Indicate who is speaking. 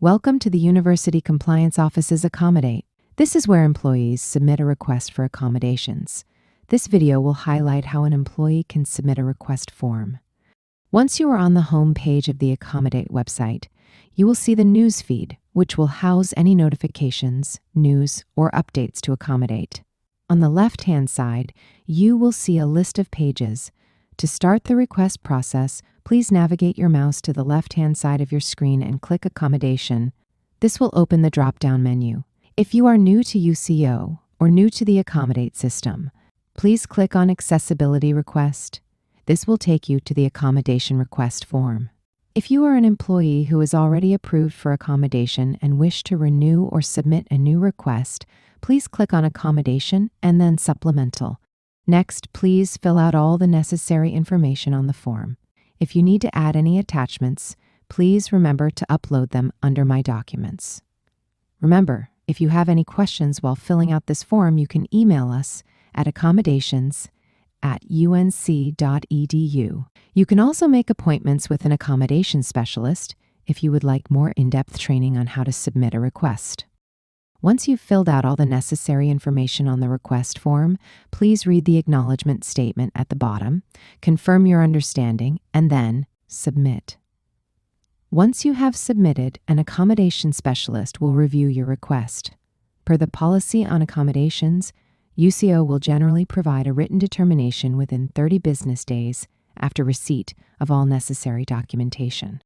Speaker 1: Welcome to the University Compliance Office's Accommodate. This is where employees submit a request for accommodations. This video will highlight how an employee can submit a request form. Once you are on the home page of the Accommodate website, you will see the news feed, which will house any notifications, news, or updates to Accommodate. On the left-hand side, you will see a list of pages. To start the request process, please navigate your mouse to the left-hand side of your screen and click Accommodation. This will open the drop-down menu. If you are new to UCO or new to the Accommodate system, please click on Accessibility Request. This will take you to the accommodation request form. If you are an employee who is already approved for accommodation and wish to renew or submit a new request, please click on Accommodation and then Supplemental. Next, please fill out all the necessary information on the form. If you need to add any attachments, please remember to upload them under My Documents. Remember, if you have any questions while filling out this form, you can email us at accommodations@unc.edu. You can also make appointments with an accommodation specialist if you would like more in-depth training on how to submit a request. Once you've filled out all the necessary information on the request form, please read the acknowledgement statement at the bottom, confirm your understanding, and then submit. Once you have submitted, an accommodation specialist will review your request. Per the policy on accommodations, UCO will generally provide a written determination within 30 business days after receipt of all necessary documentation.